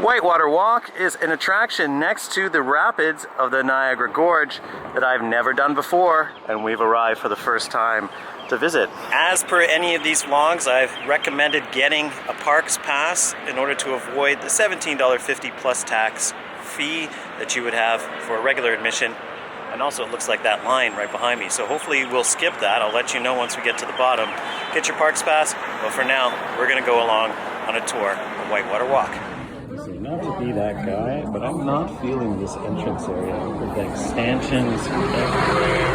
White Water Walk is an attraction next to the rapids of the Niagara Gorge that I've never done before, and we've arrived for the first time to visit. As per any of these vlogs, I've recommended getting a parks pass in order to avoid the $17.50 plus tax fee that you would have for a regular admission. And also it looks like that line right behind me, so hopefully we'll skip that. I'll let you know once we get to the bottom. Get your parks pass, but for now we're going to go along on a tour of White Water Walk. Not to be that guy, but I'm not feeling this entrance area with like stanchions everywhere,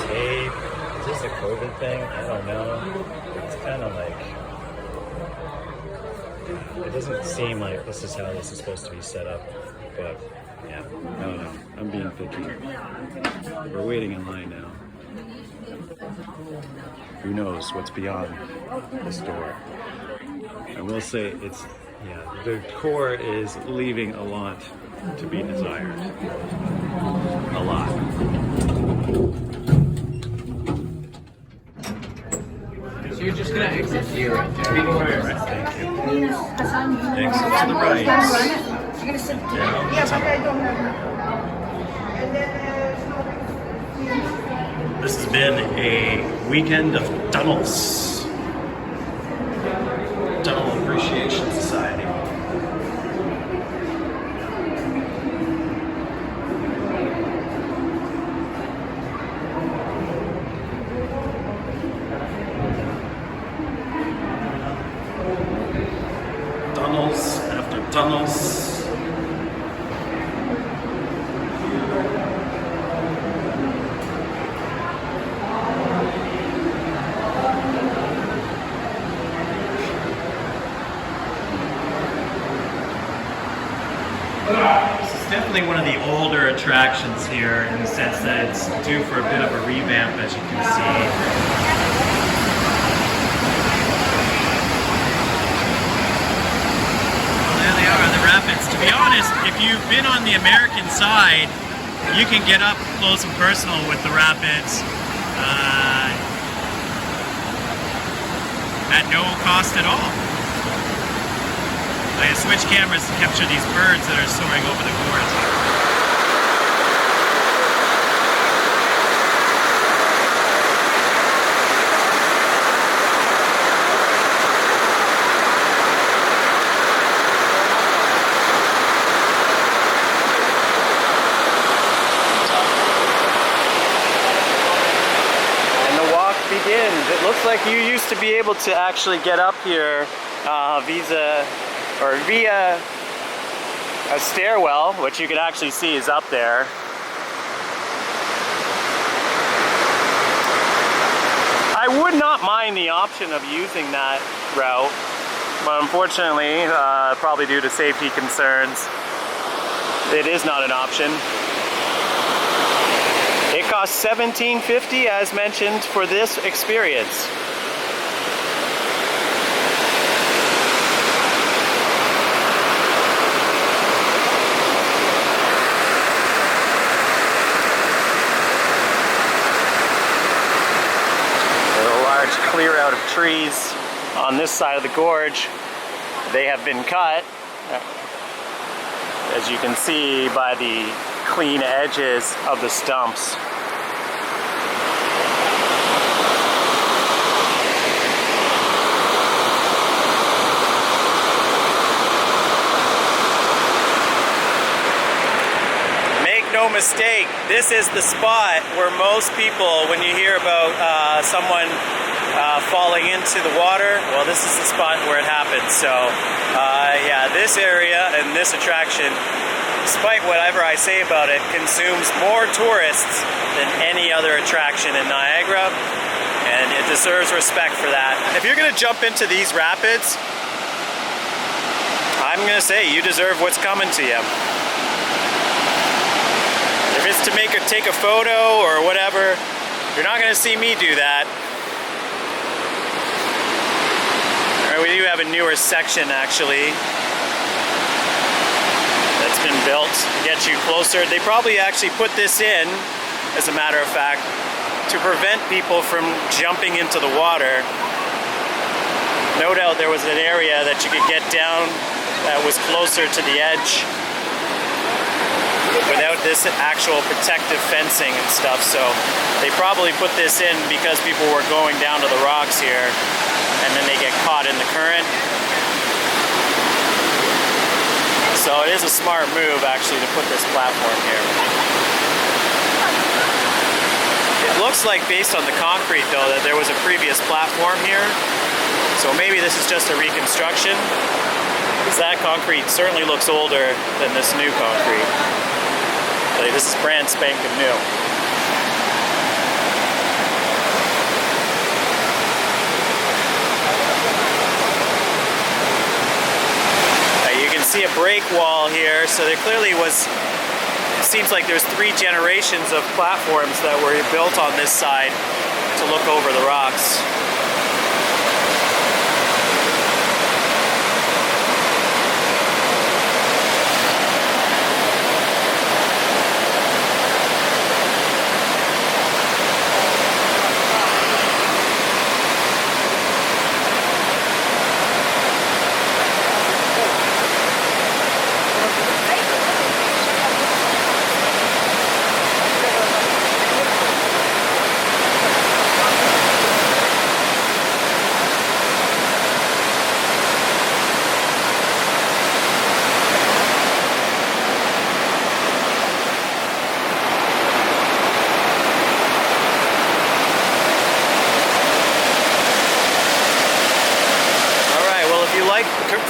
tape. Is this a COVID thing? I don't know. It's kind of like, it doesn't seem like this is how this is supposed to be set up, but yeah, no, I'm being picky. We're waiting in line now. Who knows what's beyond this door? I will say the core is leaving a lot to be desired. A lot. So you're just gonna exit here right there. Alright, thank you. Exit to the right. This has been a weekend of tunnels. Tunnel Appreciation Society. Tunnels after tunnels. This is definitely one of the older attractions here in the sense that it's due for a bit of a revamp, as you can see. Well, there they are, the rapids. To be honest, if you've been on the American side, you can get up close and personal with the rapids at no cost at all. I switch cameras to capture these birds that are soaring over the gorge. And the walk begins. It looks like you used to be able to actually get up here via a stairwell, which you can actually see is up there. I would not mind the option of using that route, but unfortunately, probably due to safety concerns, it is not an option. It costs $17.50 as mentioned for this experience. Clear out of trees on this side of the gorge. They have been cut, as you can see by the clean edges of the stumps. Make no mistake, this is the spot where most people, when you hear about someone falling into the water, well, this is the spot where it happens. So yeah, this area and this attraction, despite whatever I say about it, consumes more tourists than any other attraction in Niagara, and it deserves respect for that. If you're gonna jump into these rapids, I'm gonna say you deserve what's coming to you. If it's to take a photo or whatever, you're not gonna see me do that. We do have a newer section actually that's been built to get you closer. They probably actually put this in, as a matter of fact, to prevent people from jumping into the water. No doubt there was an area that you could get down that was closer to the edge without this actual protective fencing and stuff. So they probably put this in because people were going down to the rocks here and then they get caught in the current. So it is a smart move actually to put this platform here. It looks like, based on the concrete though, that there was a previous platform here. So maybe this is just a reconstruction, because that concrete certainly looks older than this new concrete. Like, this is brand spanking new. You can see a break wall here, so there clearly was, it seems like there's 3 generations of platforms that were built on this side to look over the rocks.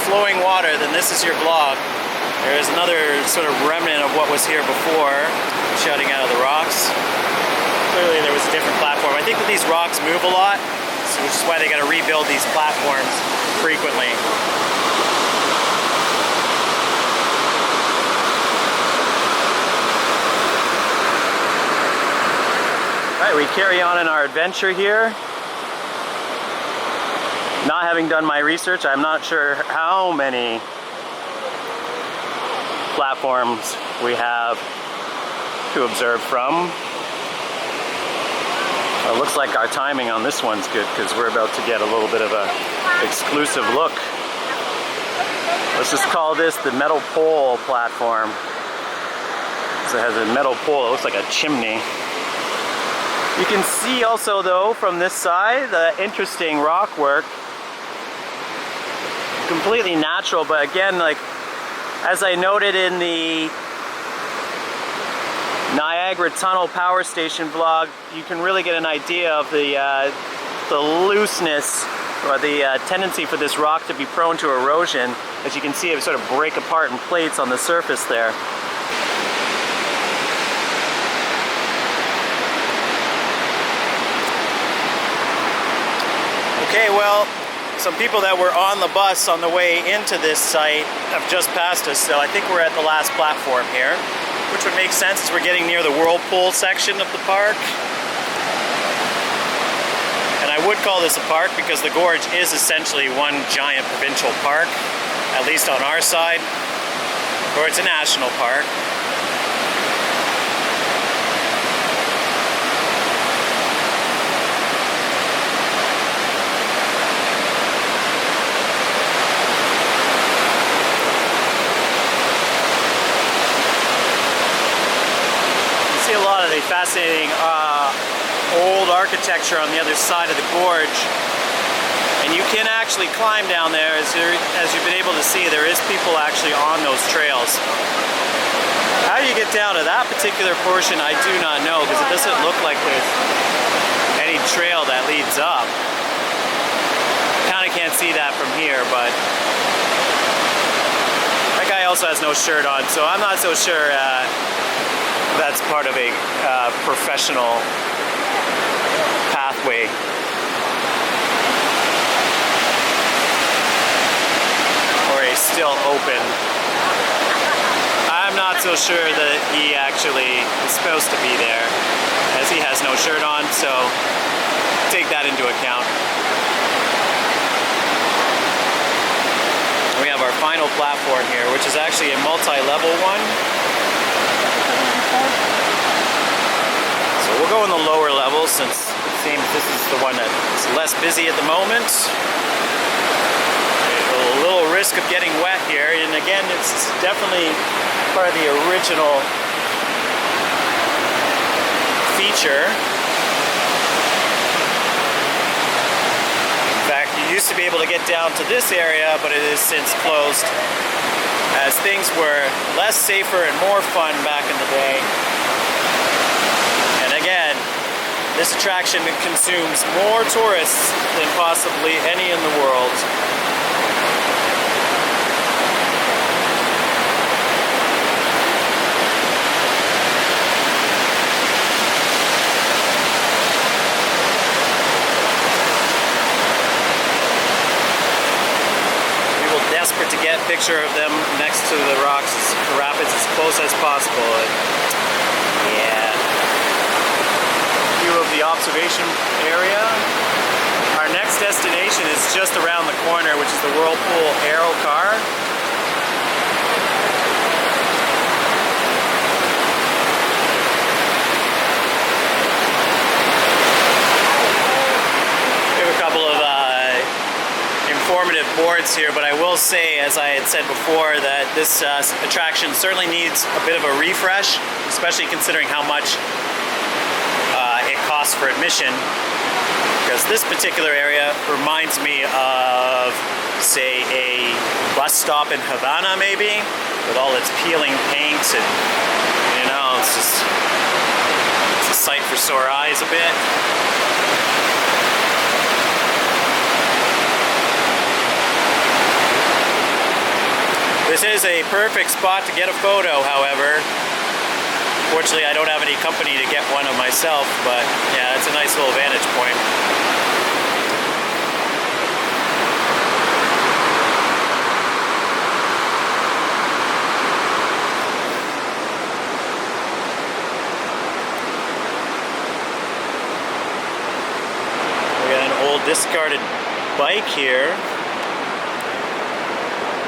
Flowing water, then this is your vlog. There is another sort of remnant of what was here before, shutting out of the rocks. Clearly there was a different platform. I think that these rocks move a lot, which is why they got to rebuild these platforms frequently. Alright, we carry on in our adventure here. Not having done my research, I'm not sure how many platforms we have to observe from. It looks like our timing on this one's good because we're about to get a little bit of an exclusive look. Let's just call this the metal pole platform. So it has a metal pole, it looks like a chimney. You can see also though from this side the interesting rock work. Completely natural, but again, like as I noted in the Niagara Tunnel Power Station vlog, you can really get an idea of the looseness or the tendency for this rock to be prone to erosion. As you can see, it sort of break apart in plates on the surface there. Okay, well, some people that were on the bus on the way into this site have just passed us, so I think we're at the last platform here, which would make sense as we're getting near the Whirlpool section of the park. And I would call this a park because the gorge is essentially one giant provincial park, at least on our side, or it's a national park. Fascinating old architecture on the other side of the gorge, and you can actually climb down there. As you've been able to see, there is people actually on those trails. How you get down to that particular portion, I do not know, because it doesn't look like there's any trail that leads up. Kind of can't see that from here, but that guy also has no shirt on, so I'm not so sure that's part of a professional pathway. Or a still open. I'm not so sure that he actually is supposed to be there, as he has no shirt on, so take that into account. We have our final platform here, which is actually a multi-level one. So we'll go in the lower level since it seems this is the one that's less busy at the moment. A little risk of getting wet here. And again, it's definitely part of the original feature. In fact, you used to be able to get down to this area, but it is since closed, as things were less safer and more fun back in the day. And again, this attraction consumes more tourists than possibly any in the world. Desperate to get a picture of them next to the rocks, the rapids, as close as possible. Yeah. View of the observation area. Our next destination is just around the corner, which is the Whirlpool Aero Car. We have a couple of informative boards here, but I will say, as I had said before, that this attraction certainly needs a bit of a refresh, especially considering how much it costs for admission, because this particular area reminds me of, say, a bus stop in Havana, maybe, with all its peeling paint, and you know, it's a sight for sore eyes a bit. This is a perfect spot to get a photo, however. Fortunately, I don't have any company to get one of myself, but yeah, it's a nice little vantage point. We got an old discarded bike here.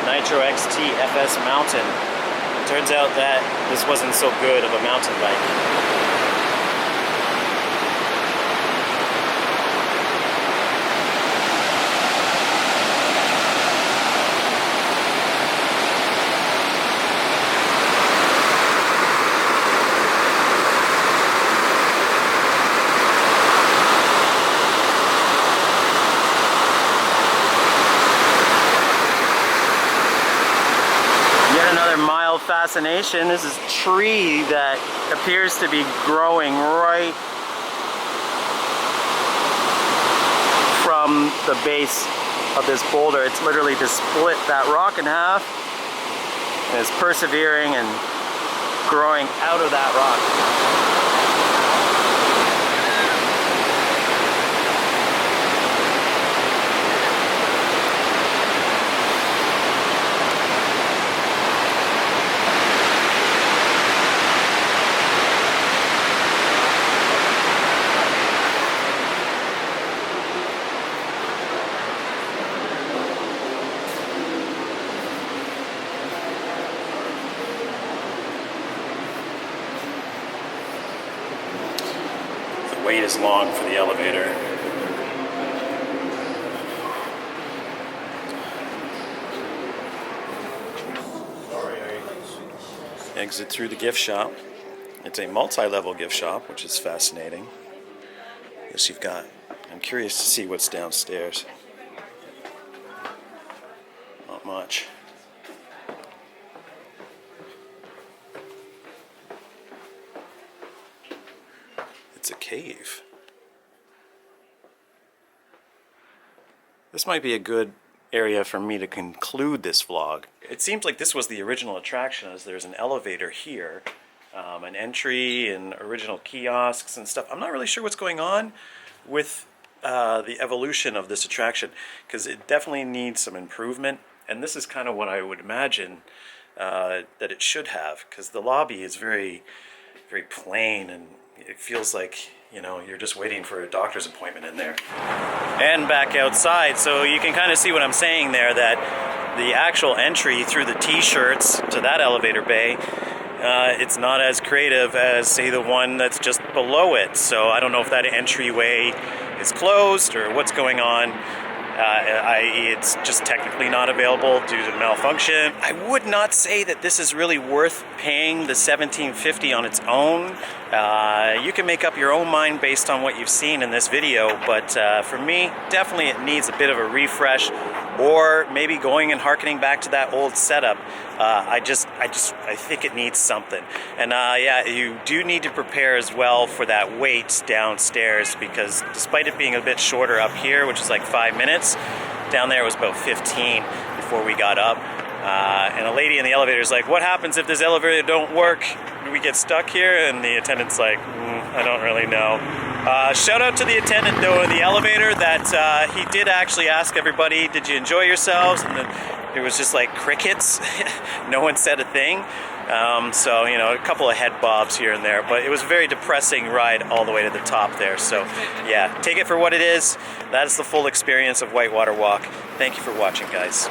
Nitro XT FS Mountain. Turns out that this wasn't so good of a mountain bike. Fascination. This is a tree that appears to be growing right from the base of this boulder. It's literally just split that rock in half and is persevering and growing out of that rock. Wait is long for the elevator. Exit through the gift shop. It's a multi-level gift shop, which is fascinating. Yes, you've got. I'm curious to see what's downstairs. Not much. It's a cave. This might be a good area for me to conclude this vlog. It seems like this was the original attraction, as there's an elevator here, an entry and original kiosks and stuff. I'm not really sure what's going on with the evolution of this attraction, because it definitely needs some improvement, and this is kind of what I would imagine that it should have, because the lobby is very, very plain, and it feels like, you know, you're just waiting for a doctor's appointment in there. And back outside, so you can kind of see what I'm saying there, that the actual entry through the t-shirts to that elevator bay, it's not as creative as, say, the one that's just below it. So I don't know if that entryway is closed or what's going on, i.e. it's just technically not available due to malfunction. I would not say that this is really worth paying the $17.50 on its own. You can make up your own mind based on what you've seen in this video, but for me, definitely it needs a bit of a refresh, or maybe going and harkening back to that old setup. I think it needs something. And yeah, you do need to prepare as well for that wait downstairs, because despite it being a bit shorter up here, which is like 5 minutes, down there it was about 15 before we got up. And a lady in the elevator is like, what happens if this elevator don't work? Do we get stuck here? And the attendant's like, I don't really know. Shout out to the attendant though in the elevator that he did actually ask everybody, did you enjoy yourselves? And then there was just like crickets. No one said a thing. So, you know, a couple of head bobs here and there, but it was a very depressing ride all the way to the top there. So yeah, take it for what it is. That is the full experience of Whitewater Walk. Thank you for watching, guys.